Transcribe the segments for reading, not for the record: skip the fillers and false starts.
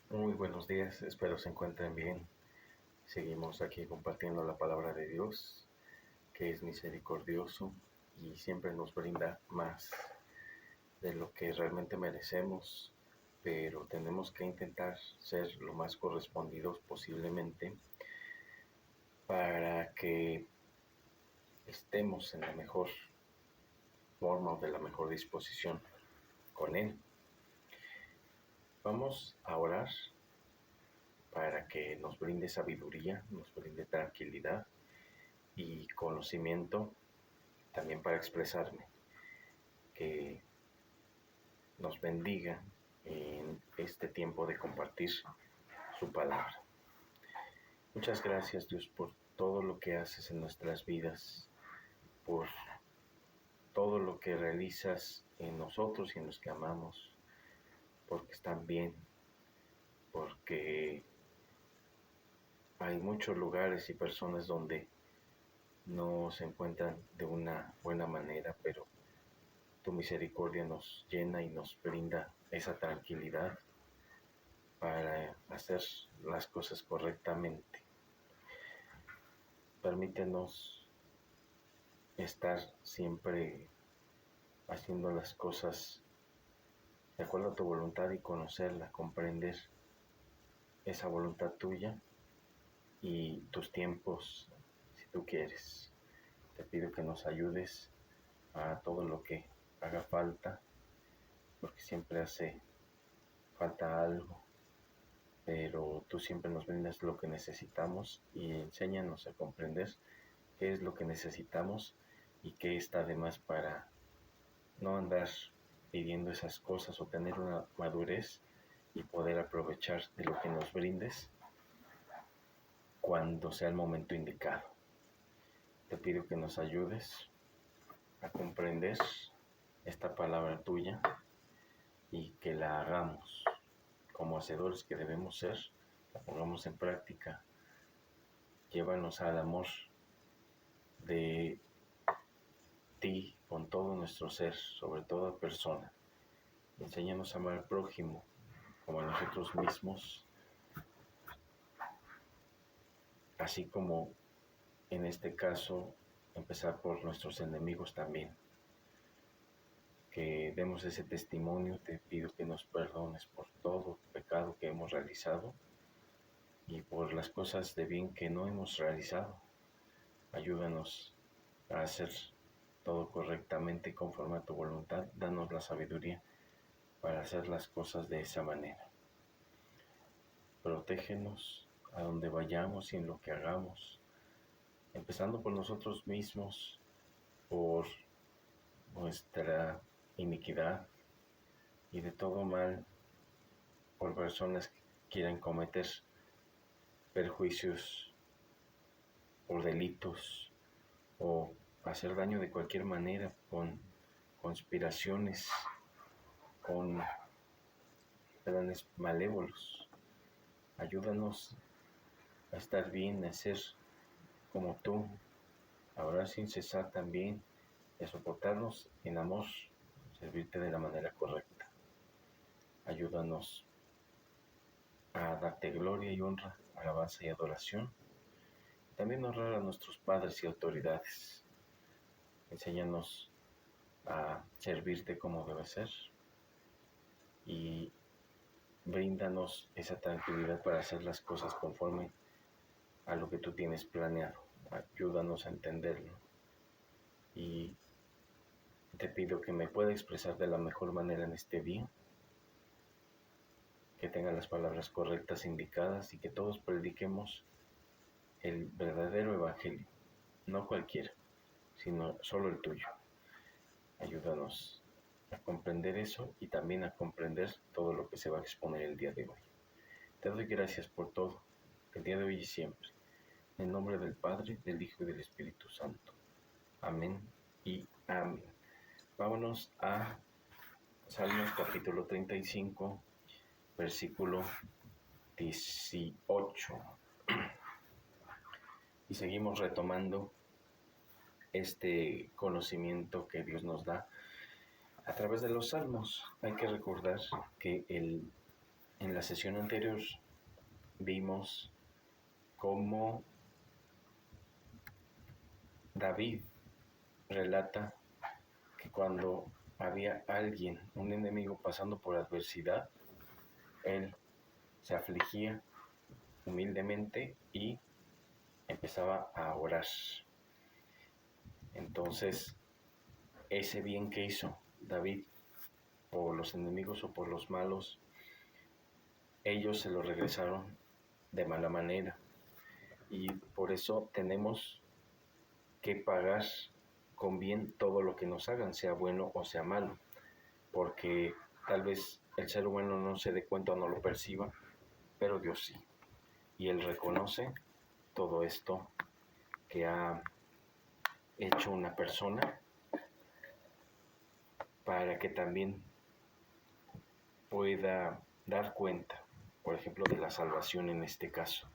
Muy buenos días, espero se encuentren bien. Seguimos aquí compartiendo la palabra de Dios, que es misericordioso y siempre nos brinda más de lo que realmente merecemos, pero tenemos que intentar ser lo más correspondidos posiblemente para que estemos en la mejor forma o de la mejor disposición con Él. Vamos a orar para que nos brinde sabiduría, nos brinde tranquilidad y conocimiento también para expresarme, que nos bendiga en este tiempo de compartir su palabra. Muchas gracias, Dios, por todo lo que haces en nuestras vidas, por todo lo que realizas en nosotros y en los que amamos, porque están bien, porque hay muchos lugares y personas donde no se encuentran de una buena manera, pero tu misericordia nos llena y nos brinda esa tranquilidad para hacer las cosas correctamente. Permítenos estar siempre haciendo las cosas de acuerdo a tu voluntad y conocerla, comprender esa voluntad tuya y tus tiempos, si tú quieres. Te pido que nos ayudes a todo lo que haga falta, porque siempre hace falta algo, pero tú siempre nos brindas lo que necesitamos y enséñanos a comprender qué es lo que necesitamos y qué está de más para no andar pidiendo esas cosas o tener una madurez y poder aprovechar de lo que nos brindes cuando sea el momento indicado. Te pido que nos ayudes a comprender esta palabra tuya y que la hagamos como hacedores que debemos ser, la pongamos en práctica. Llévanos al amor de ti con todo nuestro ser, sobre toda persona. Enséñanos a amar al prójimo como a nosotros mismos, así como en este caso empezar por nuestros enemigos también. Que demos ese testimonio, te pido que nos perdones por todo pecado que hemos realizado y por las cosas de bien que no hemos realizado. Ayúdanos a hacer todo correctamente conforme a tu voluntad. Danos la sabiduría para hacer las cosas de esa manera. Protégenos a donde vayamos y en lo que hagamos, empezando por nosotros mismos, por nuestra iniquidad y de todo mal, por personas que quieran cometer perjuicios por delitos o hacer daño de cualquier manera con conspiraciones, con planes malévolos. Ayúdanos a estar bien, a ser como tú, a orar sin cesar también, y a soportarnos en amor, servirte de la manera correcta. Ayúdanos a darte gloria y honra, alabanza y adoración. También honrar a nuestros padres y autoridades. Enséñanos a servirte como debe ser y bríndanos esa tranquilidad para hacer las cosas conforme a lo que tú tienes planeado. Ayúdanos a entenderlo y te pido que me pueda expresar de la mejor manera en este día, que tenga las palabras correctas indicadas y que todos prediquemos el verdadero evangelio, no cualquiera, sino solo el tuyo. Ayúdanos a comprender eso y también a comprender todo lo que se va a exponer el día de hoy. Te doy gracias por todo, el día de hoy y siempre. En el nombre del Padre, del Hijo y del Espíritu Santo. Amén y amén. Vámonos a Salmos capítulo 35, versículo 18. Y seguimos retomando este conocimiento que Dios nos da a través de los salmos. Hay que recordar que el En la sesión anterior vimos cómo David relata que cuando había alguien, un enemigo pasando por adversidad, él se afligía humildemente y empezaba a orar. Entonces, ese bien que hizo David por los enemigos o por los malos, ellos se lo regresaron de mala manera. Y por eso tenemos que pagar con bien todo lo que nos hagan, sea bueno o sea malo, porque tal vez el ser humano no se dé cuenta o no lo perciba, pero Dios sí. Y Él reconoce todo esto que ha hecho una persona para que también pueda dar cuenta, por ejemplo, de la salvación en este caso.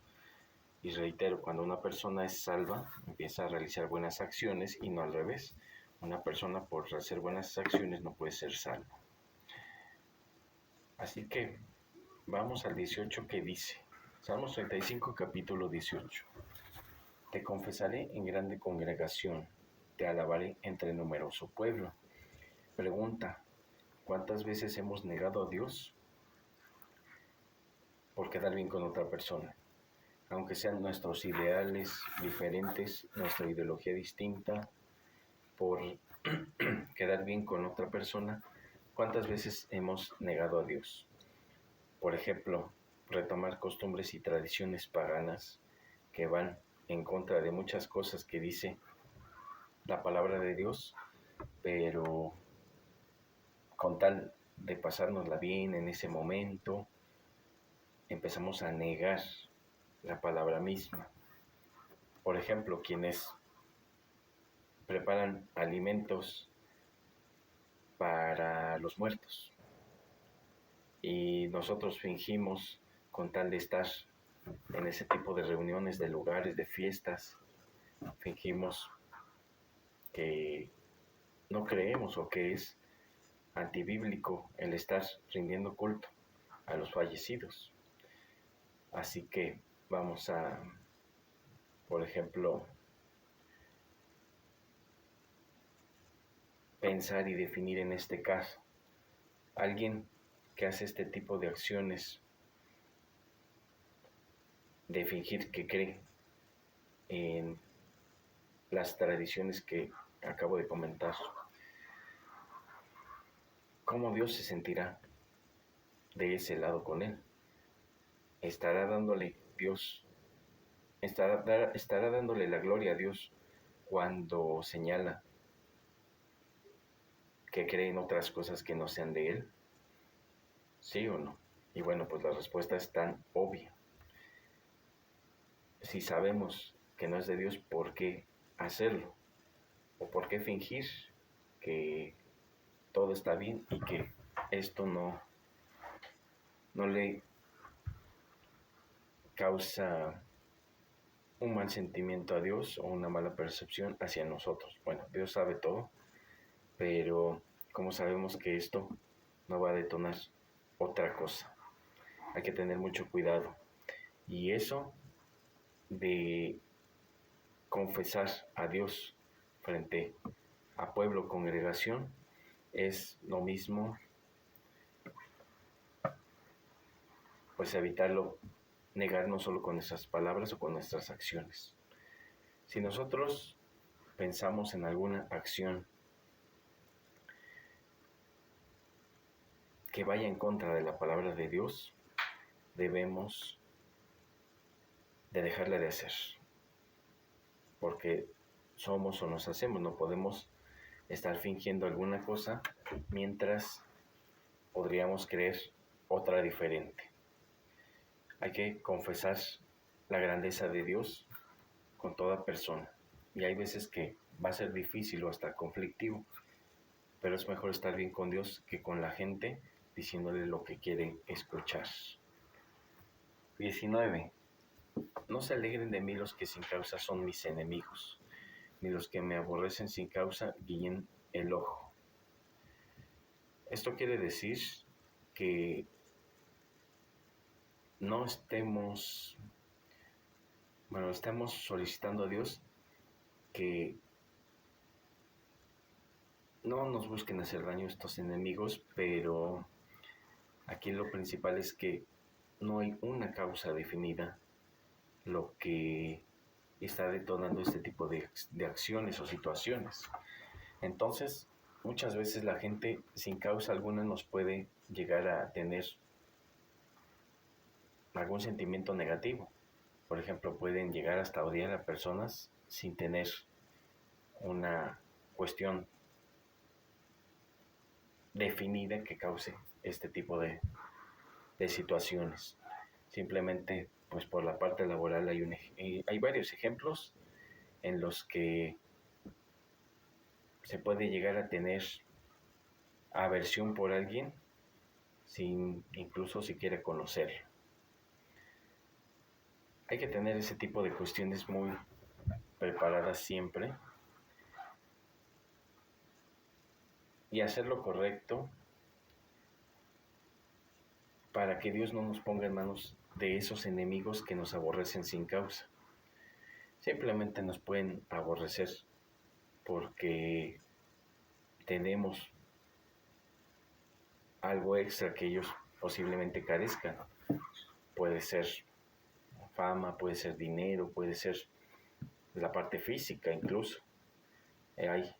Y reitero, cuando una persona es salva, empieza a realizar buenas acciones y no al revés. Una persona por hacer buenas acciones no puede ser salva. Así que vamos al 18 que dice, Salmos 35, capítulo 18. Te confesaré en grande congregación, te alabaré entre numeroso pueblo. Pregunta, ¿cuántas veces hemos negado a Dios por quedar bien con otra persona? Aunque sean nuestros ideales diferentes, nuestra ideología distinta, por quedar bien con otra persona, ¿cuántas veces hemos negado a Dios? Por ejemplo, retomar costumbres y tradiciones paganas que van en contra de muchas cosas que dice la palabra de Dios, pero con tal de pasárnosla bien en ese momento, empezamos a negar la palabra misma. Por ejemplo, quienes preparan alimentos para los muertos y nosotros fingimos con tal de estar en ese tipo de reuniones, de lugares, de fiestas, fingimos que no creemos o que es antibíblico el estar rindiendo culto a los fallecidos. Así que vamos a, por ejemplo, pensar y definir en este caso. Alguien que hace este tipo de acciones de fingir que cree en las tradiciones que acabo de comentar, ¿cómo Dios se sentirá de ese lado con él? ¿Estará dándole Dios, estará dándole la gloria a Dios cuando señala que cree en otras cosas que no sean de él? ¿Sí o no? Y bueno, pues la respuesta es tan obvia. Si sabemos que no es de Dios, ¿por qué hacerlo? ¿O por qué fingir que todo está bien y que esto no le causa un mal sentimiento a Dios o una mala percepción hacia nosotros? Bueno, Dios sabe todo, pero ¿cómo sabemos que esto no va a detonar otra cosa? Hay que tener mucho cuidado. Y eso de confesar a Dios frente a pueblo, congregación, es lo mismo, pues evitarlo, negar no solo con nuestras palabras o con nuestras acciones. Si nosotros pensamos en alguna acción que vaya en contra de la palabra de Dios, debemos de dejarla de hacer, porque somos o nos hacemos, no podemos estar fingiendo alguna cosa mientras podríamos creer otra diferente. Hay que confesar la grandeza de Dios con toda persona, y hay veces que va a ser difícil o hasta conflictivo, pero es mejor estar bien con Dios que con la gente diciéndole lo que quiere escuchar. 19. No se alegren de mí los que sin causa son mis enemigos, ni los que me aborrecen sin causa guíen el ojo. Esto quiere decir que no estemos, estamos solicitando a Dios que no nos busquen hacer daño estos enemigos, pero aquí lo principal es que no hay una causa definida lo que está detonando este tipo de acciones o situaciones. Entonces, muchas veces la gente sin causa alguna nos puede llegar a tener algún sentimiento negativo. Por ejemplo, pueden llegar hasta odiar a personas sin tener una cuestión definida que cause este tipo de situaciones. Simplemente, pues por la parte laboral hay varios ejemplos en los que se puede llegar a tener aversión por alguien sin incluso siquiera conocerlo. Hay que tener ese tipo de cuestiones muy preparadas siempre y hacer lo correcto para que Dios no nos ponga en manos de esos enemigos que nos aborrecen sin causa. Simplemente nos pueden aborrecer porque tenemos algo extra que ellos posiblemente carezcan. Puede ser fama, puede ser dinero, puede ser la parte física incluso. Hay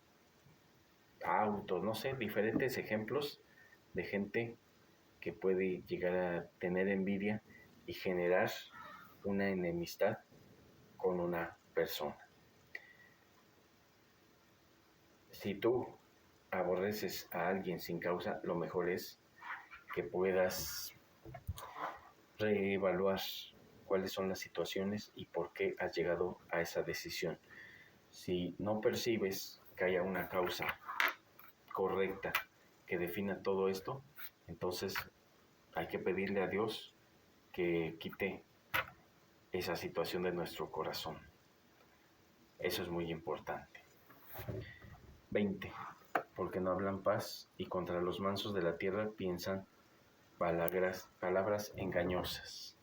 autos, no sé, diferentes ejemplos de gente que puede llegar a tener envidia y generar una enemistad con una persona. Si tú aborreces a alguien sin causa, lo mejor es que puedas reevaluar cuáles son las situaciones y por qué has llegado a esa decisión. Si no percibes que haya una causa correcta que defina todo esto, entonces hay que pedirle a Dios que quite esa situación de nuestro corazón. Eso es muy importante. 20. Porque no hablan paz y contra los mansos de la tierra piensan palabras engañosas.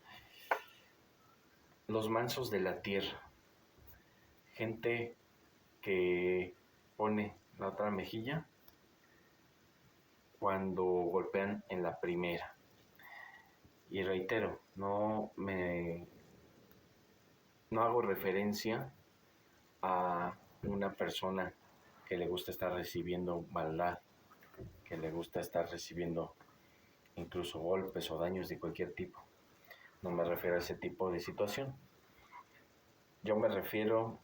Los mansos de la tierra. Gente que pone la otra mejilla cuando golpean en la primera. Y reitero, no hago referencia a una persona que le gusta estar recibiendo maldad, que le gusta estar recibiendo incluso golpes o daños de cualquier tipo. No me refiero a ese tipo de situación. Yo me refiero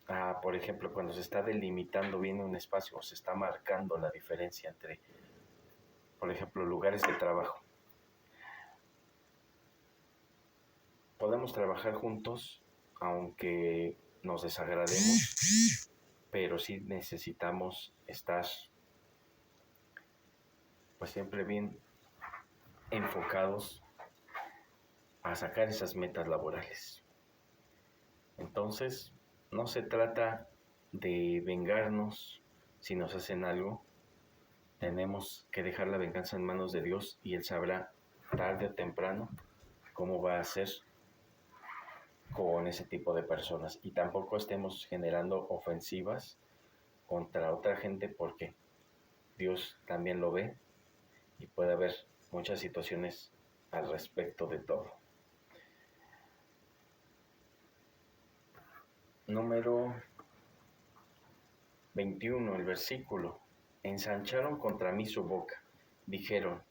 a, por ejemplo, cuando se está delimitando bien un espacio o se está marcando la diferencia entre, por ejemplo, lugares de trabajo. Podemos trabajar juntos, aunque nos desagrademos, pero sí necesitamos estar pues siempre bien enfocados a sacar esas metas laborales. Entonces, no se trata de vengarnos si nos hacen algo. Tenemos que dejar la venganza en manos de Dios y Él sabrá tarde o temprano cómo va a ser con ese tipo de personas. Y tampoco estemos generando ofensivas contra otra gente porque Dios también lo ve y puede haber muchas situaciones al respecto de todo. Número 21, el versículo. Ensancharon contra mí su boca. Dijeron,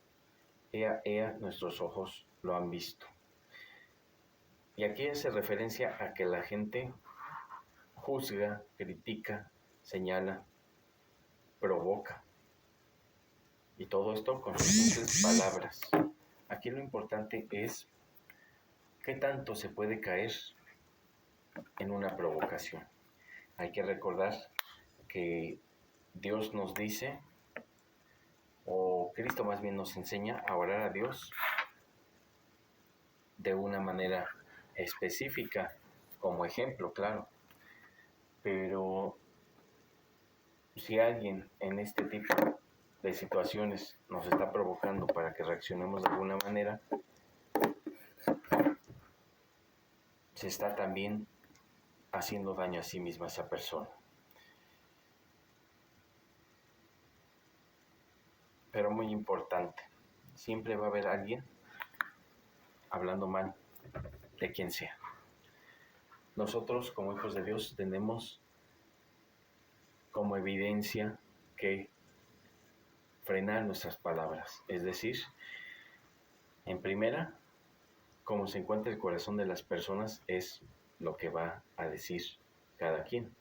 ea, ea, nuestros ojos lo han visto. Y aquí hace referencia a que la gente juzga, critica, señala, provoca. Y todo esto con sus simples palabras. Aquí lo importante es qué tanto se puede caer en una provocación. Hay que recordar que Dios nos dice, o Cristo más bien nos enseña a orar a Dios de una manera específica, como ejemplo, claro. Pero si alguien en este tipo de situaciones nos está provocando para que reaccionemos de alguna manera, se está también haciendo daño a sí misma esa persona. Pero muy importante, siempre va a haber alguien hablando mal de quien sea. Nosotros como hijos de Dios tenemos como evidencia que frenar nuestras palabras. Es decir, en primera, como se encuentra el corazón de las personas es lo que va a decir cada quien.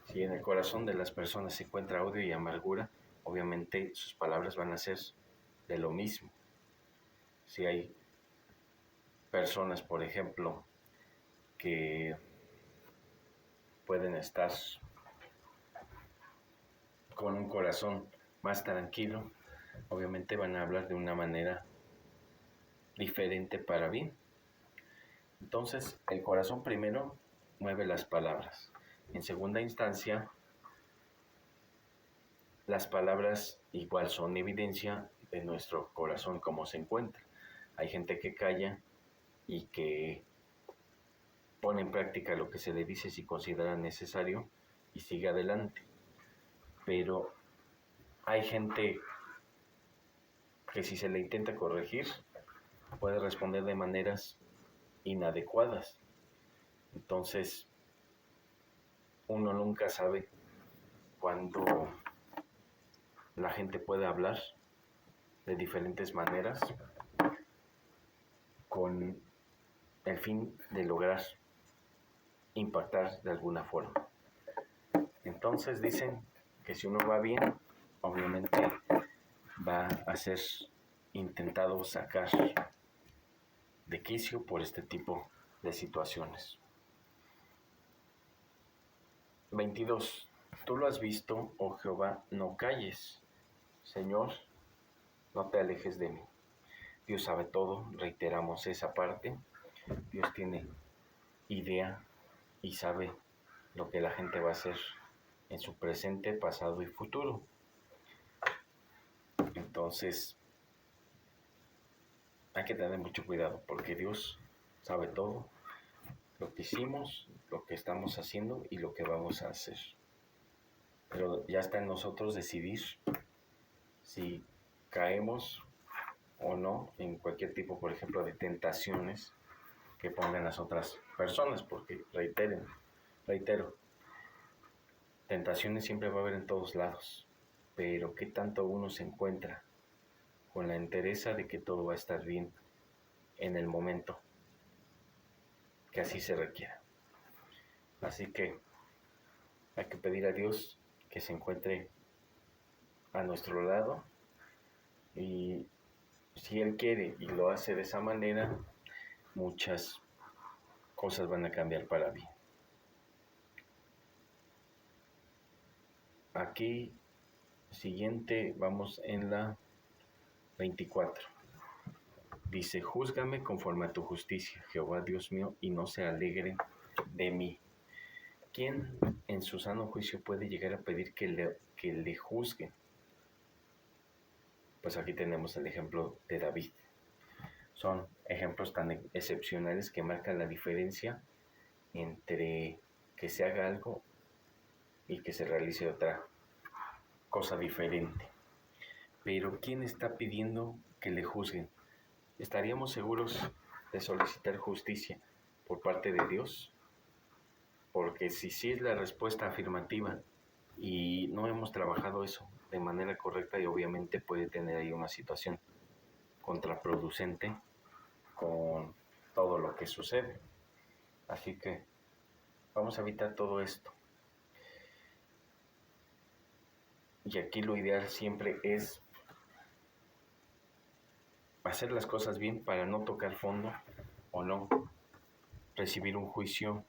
Si en el corazón de las personas se encuentra odio y amargura, obviamente sus palabras van a ser de lo mismo. Si hay personas, por ejemplo, que pueden estar con un corazón más tranquilo, obviamente van a hablar de una manera diferente para bien. Entonces, el corazón primero mueve las palabras. En segunda instancia, las palabras igual son evidencia de nuestro corazón, cómo se encuentra. Hay gente que calla y que pone en práctica lo que se le dice si considera necesario y sigue adelante. Pero hay gente que si se le intenta corregir, puede responder de maneras inadecuadas. Entonces, uno nunca sabe cuándo la gente puede hablar de diferentes maneras con el fin de lograr impactar de alguna forma. Entonces dicen que si uno va bien, obviamente va a ser intentado sacar de quicio por este tipo de situaciones. 22. Tú lo has visto, oh Jehová, no calles. Señor, no te alejes de mí. Dios sabe todo, reiteramos esa parte. Dios tiene idea y sabe lo que la gente va a hacer en su presente, pasado y futuro. Entonces, hay que tener mucho cuidado porque Dios sabe todo, lo que hicimos, lo que estamos haciendo y lo que vamos a hacer. Pero ya está en nosotros decidir si caemos o no en cualquier tipo, por ejemplo, de tentaciones que pongan las otras personas, porque reitero, tentaciones siempre va a haber en todos lados, pero qué tanto uno se encuentra con la entereza de que todo va a estar bien en el momento que así se requiera. Así que hay que pedir a Dios que se encuentre a nuestro lado y si Él quiere y lo hace de esa manera, muchas cosas van a cambiar para bien. Aquí, siguiente, vamos en la 24. Dice, júzgame conforme a tu justicia, Jehová Dios mío, y no se alegre de mí. ¿Quién en su sano juicio puede llegar a pedir que le juzguen? Pues aquí tenemos el ejemplo de David. Son ejemplos tan excepcionales que marcan la diferencia entre que se haga algo y que se realice otra cosa diferente. Pero ¿quién está pidiendo que le juzguen? ¿Estaríamos seguros de solicitar justicia por parte de Dios? Porque si sí es la respuesta afirmativa y no hemos trabajado eso de manera correcta y obviamente puede tener ahí una situación contraproducente con todo lo que sucede. Así que vamos a evitar todo esto. Y aquí lo ideal siempre es hacer las cosas bien para no tocar fondo o no recibir un juicio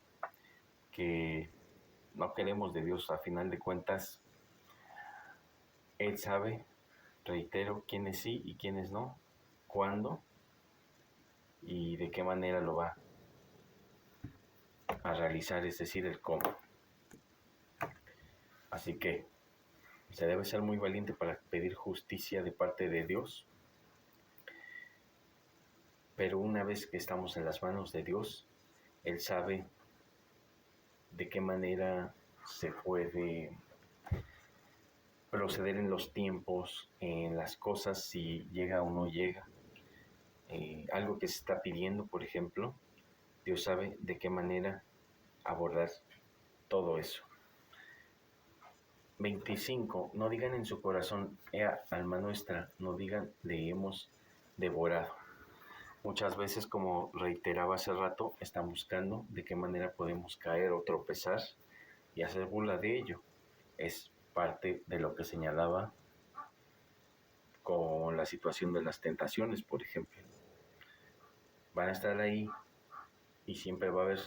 que no queremos de Dios. A final de cuentas, Él sabe, reitero, quiénes sí y quiénes no, cuándo y de qué manera lo va a realizar, es decir, el cómo. Así que se debe ser muy valiente para pedir justicia de parte de Dios, pero una vez que estamos en las manos de Dios, Él sabe de qué manera se puede proceder en los tiempos, en las cosas, si llega o no llega. Algo que se está pidiendo, por ejemplo, Dios sabe de qué manera abordar todo eso. 25. No digan en su corazón, alma nuestra, no digan, le hemos devorado. Muchas veces, como reiteraba hace rato, están buscando de qué manera podemos caer o tropezar y hacer burla de ello. Es parte de lo que señalaba con la situación de las tentaciones, por ejemplo. Van a estar ahí y siempre va a haber,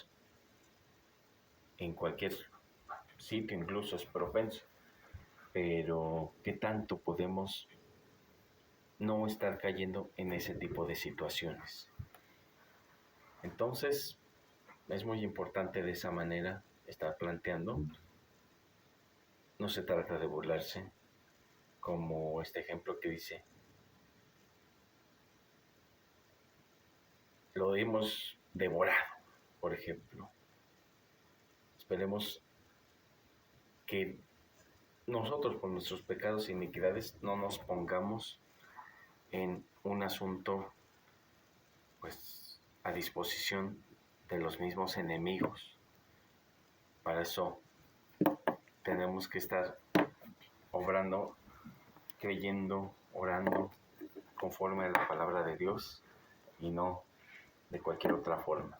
en cualquier sitio incluso es propenso, pero ¿qué tanto podemos no estar cayendo en ese tipo de situaciones? Entonces, es muy importante de esa manera estar planteando. No se trata de burlarse, como este ejemplo que dice, lo hemos devorado, por ejemplo. Esperemos que nosotros por nuestros pecados e iniquidades no nos pongamos en un asunto pues a disposición de los mismos enemigos. Para eso tenemos que estar obrando, creyendo, orando conforme a la palabra de Dios y no de cualquier otra forma.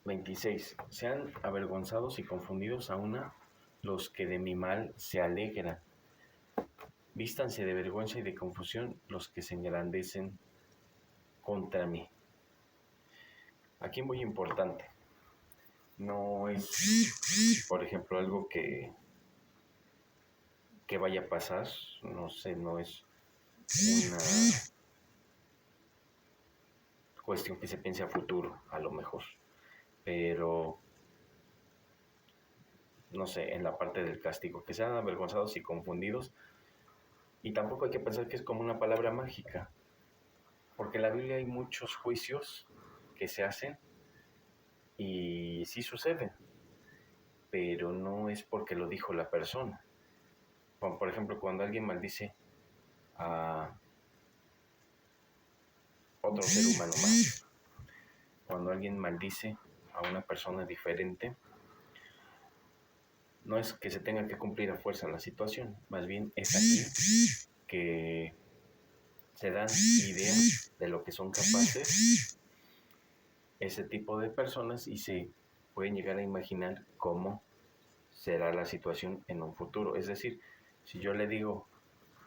26. Sean avergonzados y confundidos aún los que de mi mal se alegran. Vístanse de vergüenza y de confusión los que se engrandecen contra mí. Aquí muy importante. No es, por ejemplo, algo que vaya a pasar. No sé, no es una cuestión que se piense a futuro, a lo mejor. Pero, no sé, en la parte del castigo, que sean avergonzados y confundidos. Y tampoco hay que pensar que es como una palabra mágica, porque en la Biblia hay muchos juicios que se hacen y sí suceden, pero no es porque lo dijo la persona. Como por ejemplo, cuando alguien maldice a otro ser humano más, cuando alguien maldice a una persona diferente, no es que se tenga que cumplir a fuerza la situación, más bien es aquí que se dan ideas de lo que son capaces ese tipo de personas y se pueden llegar a imaginar cómo será la situación en un futuro. Es decir, si yo le digo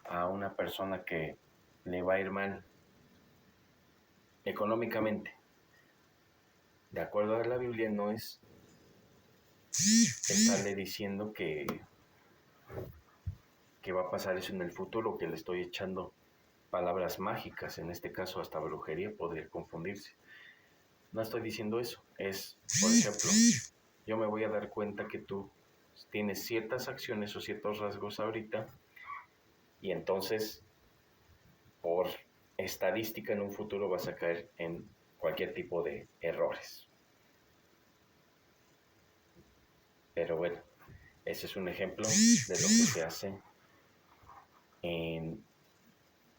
a una persona que le va a ir mal económicamente, de acuerdo a la Biblia, no es estarle diciendo que va a pasar eso en el futuro, que le estoy echando palabras mágicas, en este caso hasta brujería podría confundirse. No estoy diciendo eso, es, por ejemplo, yo me voy a dar cuenta que tú tienes ciertas acciones o ciertos rasgos ahorita y entonces por estadística en un futuro vas a caer en cualquier tipo de errores. Pero bueno, ese es un ejemplo de lo que se hace en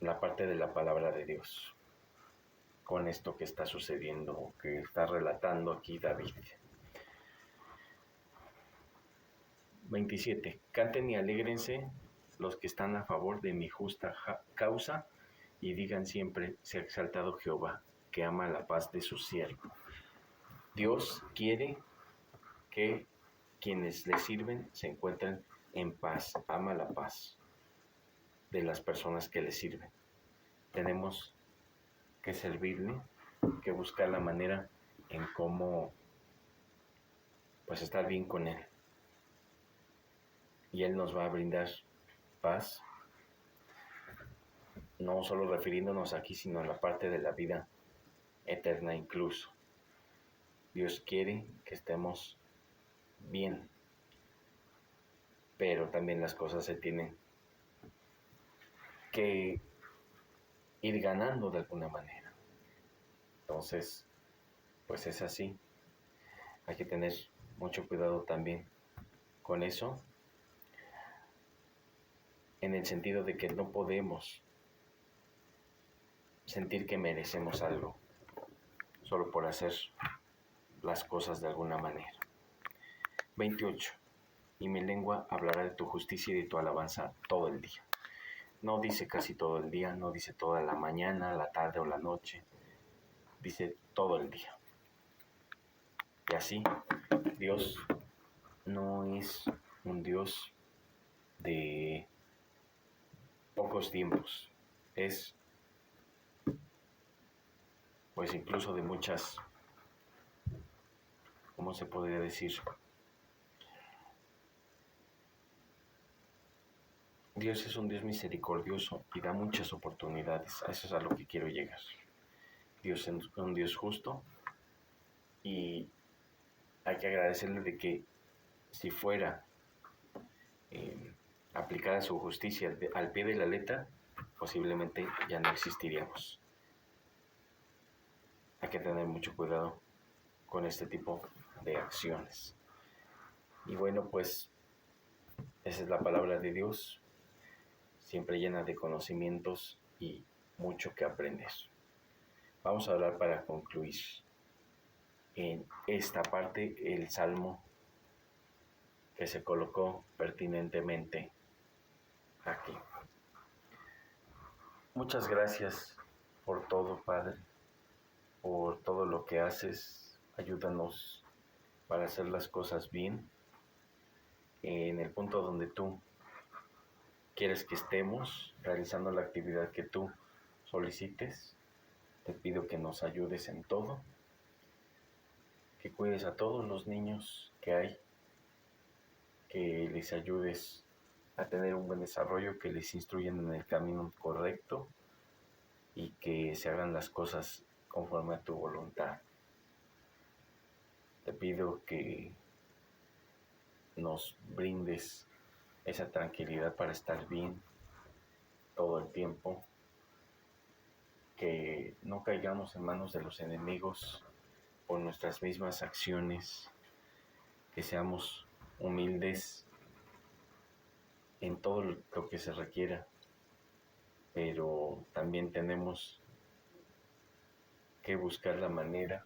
la parte de la palabra de Dios, con esto que está sucediendo, que está relatando aquí David. 27. Canten y alégrense los que están a favor de mi justa causa y digan siempre, sea exaltado Jehová, que ama la paz de su siervo. Dios quiere que quienes le sirven se encuentren en paz, ama la paz de las personas que le sirven. Tenemos que servirle, que buscar la manera en cómo pues estar bien con Él. Y Él nos va a brindar paz, no solo refiriéndonos aquí, sino a la parte de la vida eterna incluso. Dios quiere que estemos bien, pero también las cosas se tienen que ir ganando de alguna manera. Entonces, pues es así. Hay que tener mucho cuidado también con eso, en el sentido de que no podemos sentir que merecemos algo solo por hacer las cosas de alguna manera. 28. Y mi lengua hablará de tu justicia y de tu alabanza todo el día. No dice casi todo el día, no dice toda la mañana, la tarde o la noche. Dice todo el día. Y así, Dios no es un Dios de pocos tiempos. Es, pues incluso de muchas, ¿cómo se podría decir? Dios es un Dios misericordioso y da muchas oportunidades. A eso es a lo que quiero llegar. Dios es un Dios justo y hay que agradecerle de que si fuera aplicada su justicia al pie de la letra, posiblemente ya no existiríamos. Hay que tener mucho cuidado con este tipo de acciones. Y bueno, pues esa es la palabra de Dios, siempre llena de conocimientos y mucho que aprender. Vamos a hablar para concluir en esta parte el salmo que se colocó pertinentemente aquí. Muchas gracias por todo, Padre, por todo lo que haces. Ayúdanos para hacer las cosas bien, en el punto donde tú quieres que estemos, realizando la actividad que tú solicites. Te pido que nos ayudes en todo, que cuides a todos los niños que hay, que les ayudes a tener un buen desarrollo, que les instruyan en el camino correcto y que se hagan las cosas conforme a tu voluntad. Te pido que nos brindes esa tranquilidad para estar bien todo el tiempo, que no caigamos en manos de los enemigos por nuestras mismas acciones, que seamos humildes en todo lo que se requiera, pero también tenemos que buscar la manera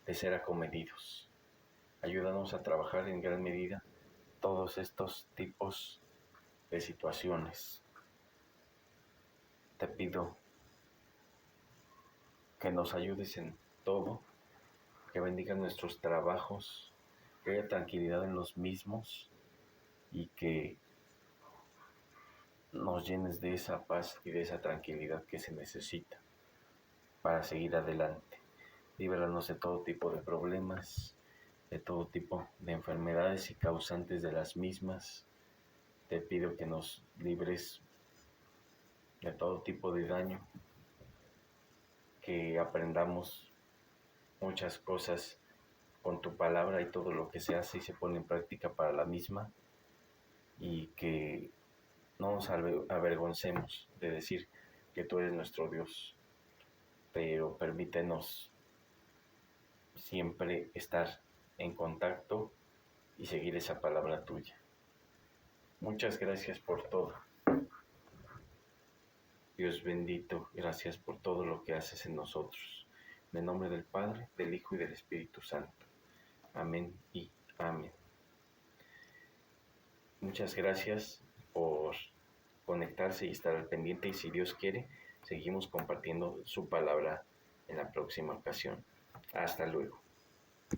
de ser acomedidos. Ayúdanos a trabajar en gran medida todos estos tipos de situaciones. Te pido que nos ayudes en todo, que bendiga nuestros trabajos, que haya tranquilidad en los mismos y que nos llenes de esa paz y de esa tranquilidad que se necesita para seguir adelante. Líbranos de todo tipo de problemas, de todo tipo de enfermedades y causantes de las mismas. Te pido que nos libres de todo tipo de daño, que aprendamos muchas cosas con tu palabra y todo lo que se hace y se pone en práctica para la misma, y que no nos avergoncemos de decir que tú eres nuestro Dios, pero permítenos siempre estar en contacto y seguir esa palabra tuya. Muchas gracias por todo. Dios bendito, gracias por todo lo que haces en nosotros. En el nombre del Padre, del Hijo y del Espíritu Santo. Amén y amén. Muchas gracias por conectarse y estar al pendiente, y si Dios quiere, seguimos compartiendo su palabra en la próxima ocasión. Hasta luego.